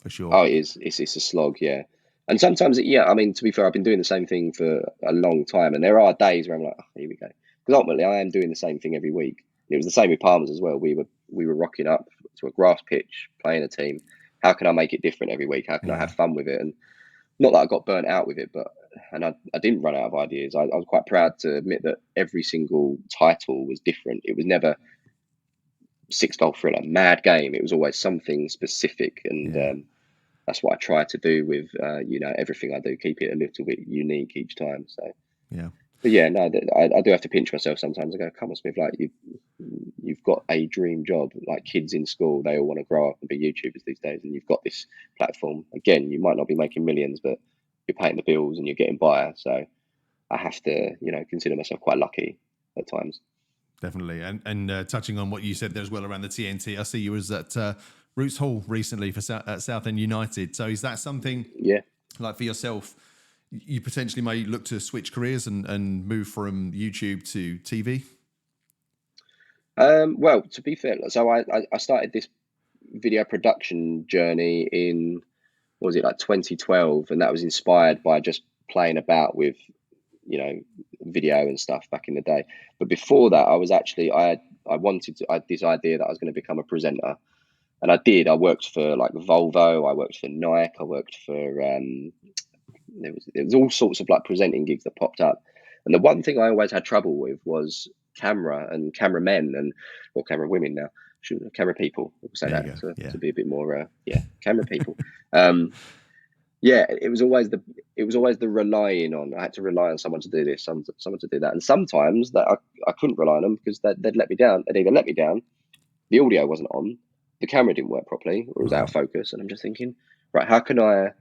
for sure. Oh, it is. It's a slog, yeah. And sometimes, I mean, to be fair, I've been doing the same thing for a long time, and there are days where I'm like, oh, here we go. Because ultimately, I am doing the same thing every week. It was the same with Palmer's as well. We were rocking up to a grass pitch, playing a team. How can I make it different every week? How can I have fun with it? And not that I got burnt out with it, but I didn't run out of ideas. I was quite proud to admit that every single title was different. It was never 6-goal thriller, mad game. It was always something specific, and that's what I try to do with everything I do. Keep it a little bit unique each time. So Yeah. but yeah, no, I do have to pinch myself sometimes. I go, come on, Smith, like you've got a dream job. Like kids in school, they all want to grow up and be YouTubers these days, and you've got this platform. Again, you might not be making millions, but you're paying the bills and you're getting by. So I have to, consider myself quite lucky at times. Definitely. And touching on what you said there as well around the TNT, I see you was at Roots Hall recently for Southend United. So is that something, like for yourself, you potentially may look to switch careers and move from YouTube to TV? Well, to be fair, so I started this video production journey in, what was it, like 2012, and that was inspired by just playing about with video and stuff back in the day. But before that, I was actually I had this idea that I was going to become a presenter, and I did. I worked for like Volvo, I worked for Nike, I worked for there was all sorts of like presenting gigs that popped up. And the one thing I always had trouble with was camera and cameramen or camera women now. Camera people, we'll say that to be a bit more camera people. It was always the relying on. I had to rely on someone to do this, someone to do that, and sometimes that I couldn't rely on them because they'd let me down. They'd either let me down, the audio wasn't on, the camera didn't work properly, or it was out of focus, and I'm just thinking, right, how can I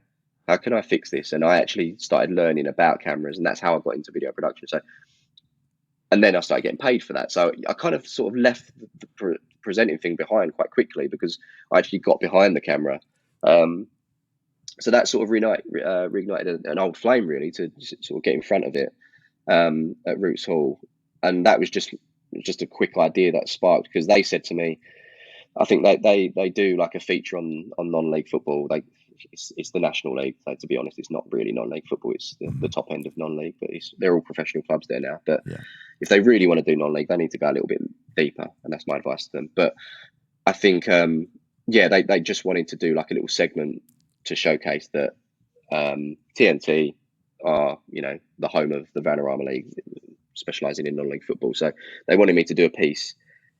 fix this? And I actually started learning about cameras, and that's how I got into video production. So, and then I started getting paid for that. So I kind of sort of left the presenting thing behind quite quickly because I actually got behind the camera. So that sort of reignited an old flame, really, to sort of get in front of it at Roots Hall. And that was just a quick idea that sparked, because they said to me, I think they do like a feature on non-league football. It's the National League. So to be honest, it's not really non-league football. It's the top end of non-league, but they're all professional clubs there now. But if they really want to do non-league, they need to go a little bit deeper, and that's my advice to them. But I think they just wanted to do like a little segment to showcase that TNT are, the home of the Vanarama League, specialising in non-league football. So they wanted me to do a piece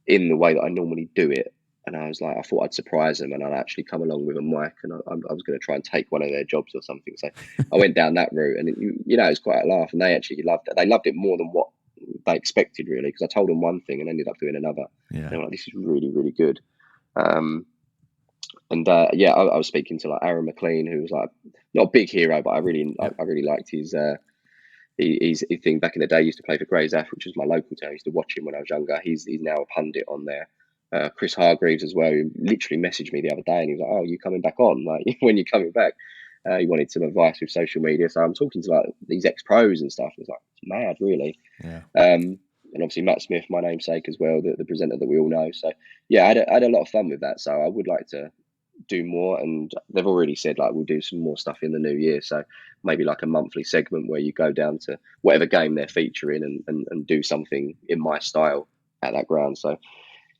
in the way that I normally do it. And I was like, I thought I'd surprise them, and I'd actually come along with a mic, and I was going to try and take one of their jobs or something. So I went down that route, and it was quite a laugh. And they actually loved it. They loved it more than what they expected, really, because I told them one thing and ended up doing another. Yeah. They were like, this is really, really good. I was speaking to like Aaron McLean, who was like not a big hero, but I really liked his thing back in the day. He used to play for Grey's Ash, which was my local town. I used to watch him when I was younger. He's now a pundit on there. Chris Hargreaves as well, who literally messaged me the other day, and he was like, "Oh, you coming back on? Like, when you coming back?" He wanted some advice with social media, so I'm talking to like these ex-pros and stuff. It's like, it's mad, really. Yeah. And obviously Matt Smith, my namesake as well, the presenter that we all know. So yeah, I had a lot of fun with that. So I would like to do more, and they've already said like we'll do some more stuff in the new year. So maybe like a monthly segment where you go down to whatever game they're featuring and do something in my style at that ground. So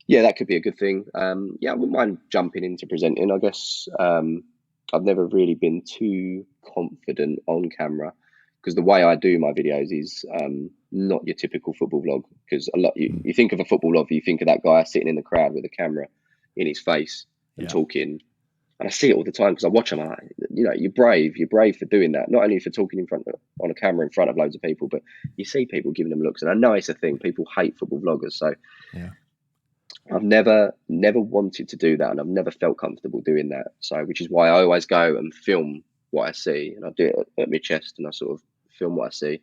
yeah, that could be a good thing. I wouldn't mind jumping into presenting. I guess I've never really been too confident on camera, because the way I do my videos is not your typical football vlog. Because a lot you think of a football vlog, you think of that guy sitting in the crowd with a camera in his face and talking. And I see it all the time because I watch them. I'm like, you're brave. You're brave for doing that. Not only for talking on a camera in front of loads of people, but you see people giving them looks. And I know it's a thing. People hate football vloggers. So I've never wanted to do that, and I've never felt comfortable doing that. So, which is why I always go and film what I see, and I do it at my chest, and I sort of film what I see.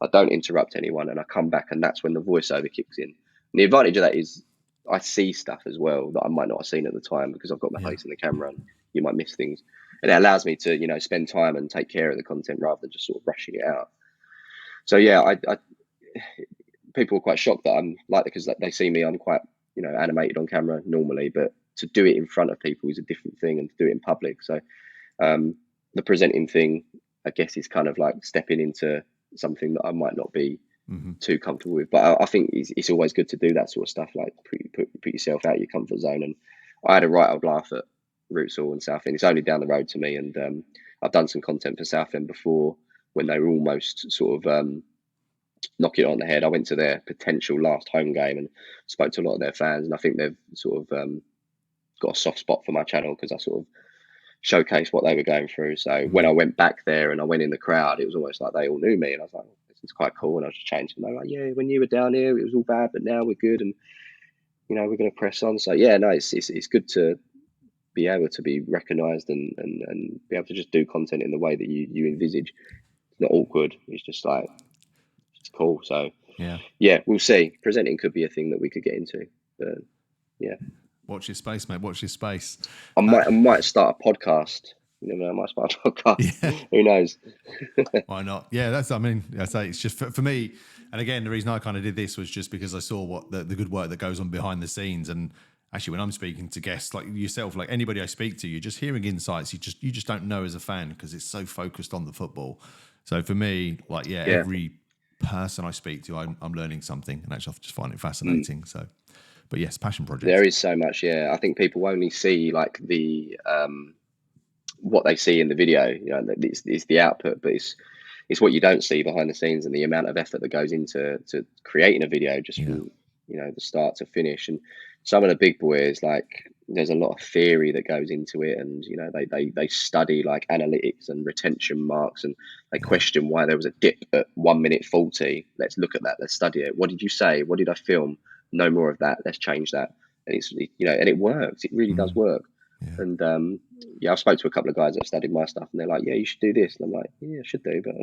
I don't interrupt anyone, and I come back, and that's when the voiceover kicks in. And the advantage of that is I see stuff as well that I might not have seen at the time because I've got my face in the camera, and you might miss things. And it allows me to, spend time and take care of the content rather than just sort of rushing it out. So yeah, I people are quite shocked that I'm like that, because they see me, I'm quite animated on camera normally, but to do it in front of people is a different thing, and to do it in public. So the presenting thing, I guess, is kind of like stepping into something that I might not be too comfortable with. But I think it's always good to do that sort of stuff, like put yourself out of your comfort zone. And I had a right old laugh at Rootsall and Southend. It's only down the road to me, and I've done some content for Southend before when they were almost sort of knocking it on the head. I went to their potential last home game and spoke to a lot of their fans, and I think they've sort of got a soft spot for my channel because I sort of showcased what they were going through. So when I went back there and I went in the crowd, it was almost like they all knew me, and I was like, oh, this is quite cool. And I was just changing. And they were like, yeah, when you were down here, it was all bad, but now we're good, and we're going to press on. So yeah, no, it's good to be able to be recognised and be able to just do content in the way that you envisage. It's not awkward. It's just like it's cool. So yeah, we'll see. Presenting could be a thing that we could get into, but yeah. Watch your space, mate. Watch your space. I might start a podcast. You never know, I might start a podcast. Yeah. Who knows? Why not? Yeah, I say it's just for me. And again, the reason I kind of did this was just because I saw what the good work that goes on behind the scenes. And actually, when I'm speaking to guests like yourself, like anybody I speak to, you're just hearing insights you just don't know as a fan because it's so focused on the football. So for me, like every person I speak to, I'm learning something, and actually I just find it fascinating. So. But yes, passion projects. There is so much, I think people only see like the what they see in the video. It's the output, but it's what you don't see behind the scenes and the amount of effort that goes into creating a video, just from the start to finish. And some of the big boys, like there's a lot of theory that goes into it, and they study like analytics and retention marks, and they question why there was a dip at 1 minute 40. Let's look at that. Let's study it. What did you say? What did I film? No more of that. Let's change that. And it's and it works. It really does work. Yeah. And I've spoke to a couple of guys that have studied my stuff, and they're like, "Yeah, you should do this." And I'm like, "Yeah, I should do," but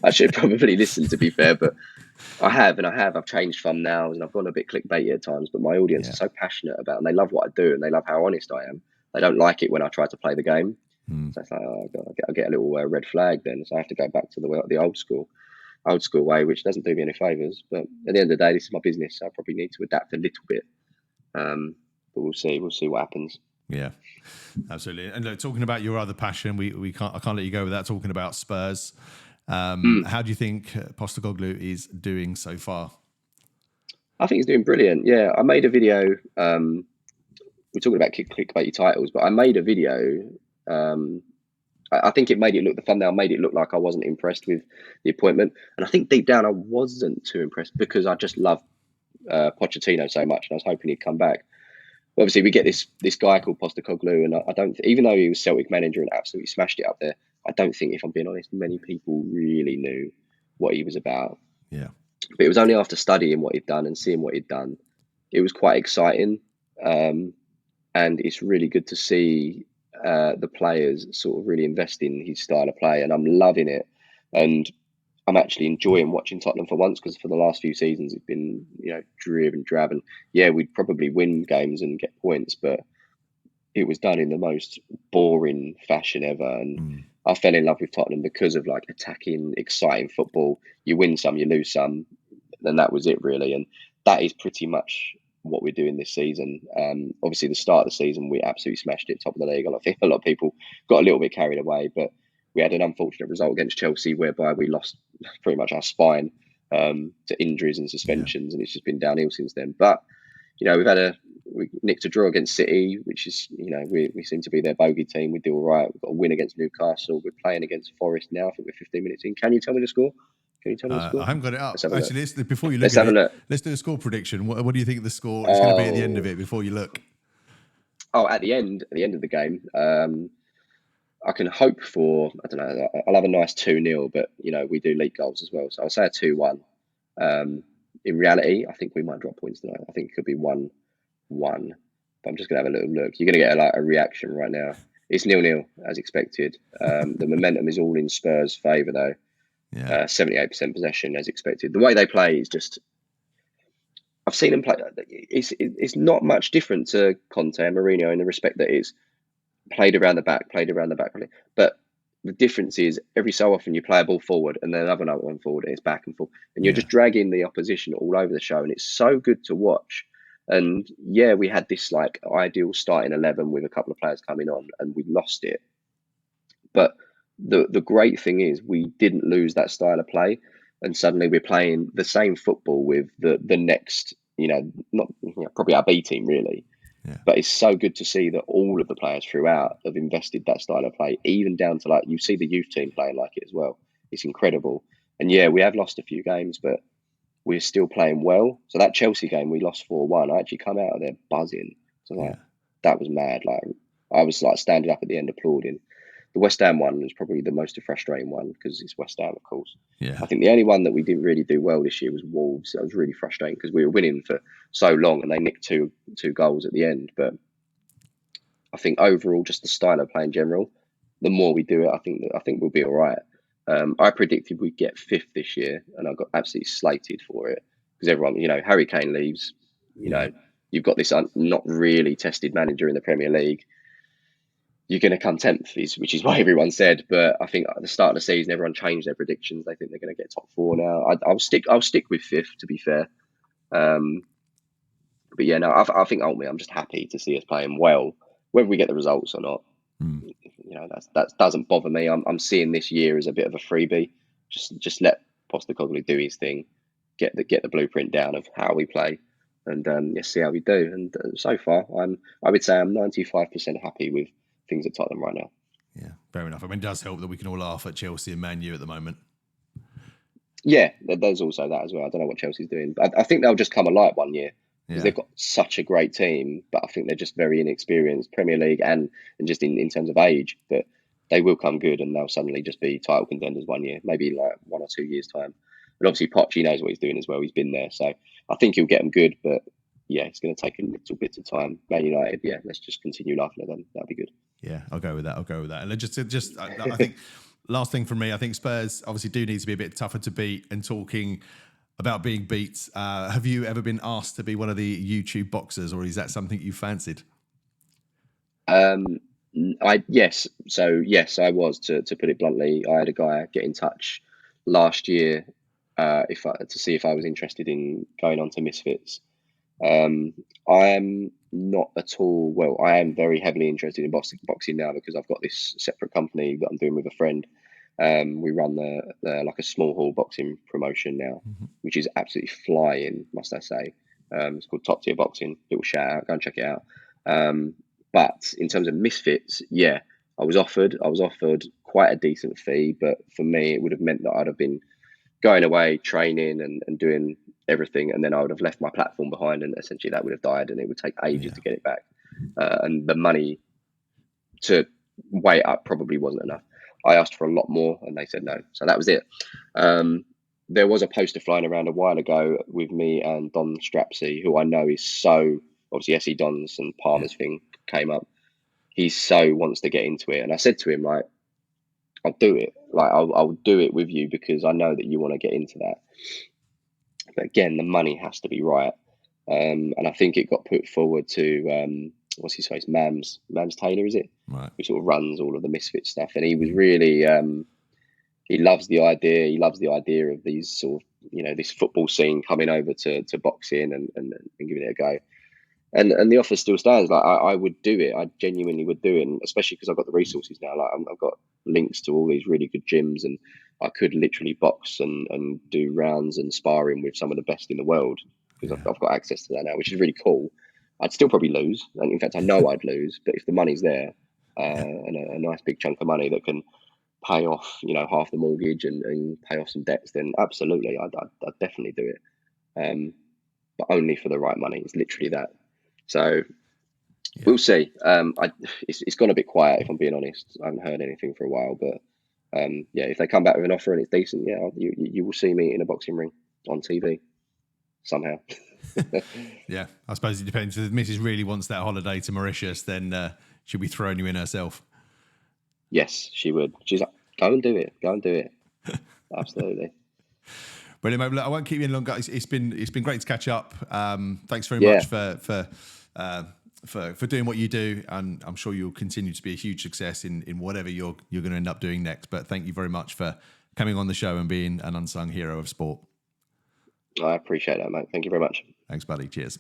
I should probably listen, to be fair. But I've changed thumbnails, and I've gone a bit clickbaity at times. But my audience is so passionate about, and they love what I do, and they love how honest I am. They don't like it when I try to play the game. So it's like, oh, God, I get a little red flag then. So I have to go back to the old school way, which doesn't do me any favors. But at the end of the day, this is my business, so I probably need to adapt a little bit. But we'll see what happens. Yeah, absolutely. And look, talking about your other passion, I can't let you go without talking about Spurs. How do you think Postecoglou is doing so far? I think he's doing brilliant. Yeah, I made a video. We're talking about clickbaity titles, but I made a video. I think the thumbnail made it look like I wasn't impressed with the appointment. And I think deep down I wasn't too impressed because I just love Pochettino so much, and I was hoping he'd come back. Obviously, we get this guy called Postecoglou, and I don't, even though he was Celtic manager and absolutely smashed it up there, I don't think, if I'm being honest, many people really knew what he was about. Yeah. But it was only after studying what he'd done and seeing what he'd done, it was quite exciting. And it's really good to see the players sort of really invest in his style of play, and I'm loving it. And I'm actually enjoying watching Tottenham for once, because for the last few seasons it's been, dreary and drab. And yeah, we'd probably win games and get points, but it was done in the most boring fashion ever. And I fell in love with Tottenham because of like attacking, exciting football. You win some, you lose some, and that was it really. And that is pretty much what we're doing this season. Obviously, the start of the season we absolutely smashed it, top of the league. I think a lot of people got a little bit carried away, but we had an unfortunate result against Chelsea whereby we lost pretty much our spine to injuries and suspensions, and it's just been downhill since then. But we nicked a draw against City, which is, we seem to be their bogey team. We do all right. We've got a win against Newcastle. We're playing against Forest now. I think we're 15 minutes in. Can you tell me the score? I haven't got it up. Actually, before you look at it, let's do a score prediction. What do you think the score is going to be at the end of it before you look? Oh, at the end of the game, I can hope for, I don't know, I'll have a nice 2-0, but, we do leak goals as well. So I'll say a 2-1. In reality, I think we might drop points tonight. I think it could be 1-1. But I'm just going to have a little look. You're going to get a reaction right now. It's 0-0, as expected. The momentum is all in Spurs' favour, though. Yeah. 78% possession, as expected. The way they play is just... I've seen them play. It's not much different to Conte and Mourinho in the respect that it's played around the back. But the difference is every so often you play a ball forward and then another one forward, and it's back and forth. And you're just dragging the opposition all over the show. And it's so good to watch. And yeah, we had this like ideal starting 11 with a couple of players coming on, and we lost it. But the great thing is we didn't lose that style of play, and suddenly we're playing the same football with the next, not probably our B team really. Yeah. But it's so good to see that all of the players throughout have invested that style of play, even down to like you see the youth team playing like it as well. It's incredible. And yeah, we have lost a few games, but we're still playing well. So that Chelsea game we lost 4-1. I actually come out of there buzzing. So like that was mad. Like I was like standing up at the end applauding. The West Ham one was probably the most frustrating one because it's West Ham, of course. Yeah. I think the only one that we didn't really do well this year was Wolves. That was really frustrating because we were winning for so long and they nicked two goals at the end. But I think overall, just the style of play in general, the more we do it, I think we'll be all right. I predicted we'd get fifth this year, and I got absolutely slated for it because everyone, Harry Kane leaves. You've got this not really tested manager in the Premier League. You're going to come 10th, which is what everyone said. But I think at the start of the season, everyone changed their predictions. They think they're going to get top 4 now. I'll stick with fifth, to be fair. But yeah, no, I think ultimately I'm just happy to see us playing well, whether we get the results or not. That doesn't bother me. I'm seeing this year as a bit of a freebie. Just let Postecoglou do his thing, get the blueprint down of how we play, and see how we do. And so far, I would say I'm 95% happy with things at Tottenham right now. Yeah, fair enough. I mean, it does help that we can all laugh at Chelsea and Man U at the moment. Yeah, there's also that as well. I don't know what Chelsea's doing. I think they'll just come alive one year because they've got such a great team, but I think they're just very inexperienced Premier League and just in terms of age. But they will come good and they'll suddenly just be title contenders one year, maybe like 1 or 2 years time. But obviously Poch, he knows what he's doing as well. He's been there, so I think he'll get them good. But yeah, it's going to take a little bit of time. Man United, yeah, let's just continue laughing at them. That'll be good. Yeah, I'll go with that. And just I think last thing from me, I think Spurs obviously do need to be a bit tougher to beat. And talking about being beat, have you ever been asked to be one of the YouTube boxers, or is that something you fancied? Yes. So yes, I was to put it bluntly. I had a guy get in touch last year to see if I was interested in going on to Misfits. I am not at all. Well, I am very heavily interested in boxing now because I've got this separate company that I'm doing with a friend. We run the like a small hall boxing promotion now, which is absolutely flying, must I say. It's called Top Tier Boxing. Little shout out, go and check it out. But in terms of Misfits, yeah, I was offered quite a decent fee, but for me, it would have meant that I'd have been going away, training and doing everything, and then I would have left my platform behind, and essentially that would have died, and it would take ages to get it back. And the money to weigh it up probably wasn't enough. I asked for a lot more, and they said no. So that was it. There was a poster flying around a while ago with me and Don Strapsy, who I know is so obviously SE Don's and Palmer's thing came up. He so wants to get into it, and I said to him like, I'll do it. Like I'll do it with you because I know that you want to get into that. But again, the money has to be right. And I think it got put forward to what's his face, Mams Taylor, is it? Right. Who sort of runs all of the Misfit stuff, and he was really he loves the idea. He loves the idea of these sort of this football scene coming over to boxing and giving it a go. And the offer still stands. Like I would do it. I genuinely would do it, and especially because I've got the resources now. Like I've got links to all these really good gyms, and I could literally box and do rounds and sparring with some of the best in the world because I've got access to that now, which is really cool. I'd still probably lose, and in fact, I know I'd lose. But if the money's there, and a nice big chunk of money that can pay off, half the mortgage and pay off some debts, then absolutely, I'd definitely do it. But only for the right money. It's literally that. So we'll see. It's gone a bit quiet, if I'm being honest. I haven't heard anything for a while, but if they come back with an offer and it's decent, you will see me in a boxing ring on TV somehow. Yeah, I suppose it depends. If the missus really wants that holiday to Mauritius, then she'll be throwing you in herself. Yes, she would. She's like, go and do it. Absolutely. Brilliant, mate. Look, I won't keep you any longer. It's been great to catch up. Thanks very much for doing what you do, and I'm sure you'll continue to be a huge success in whatever you're going to end up doing next. But thank you very much for coming on the show and being an unsung hero of sport. I appreciate that, mate. Thank you very much. Thanks, buddy. Cheers.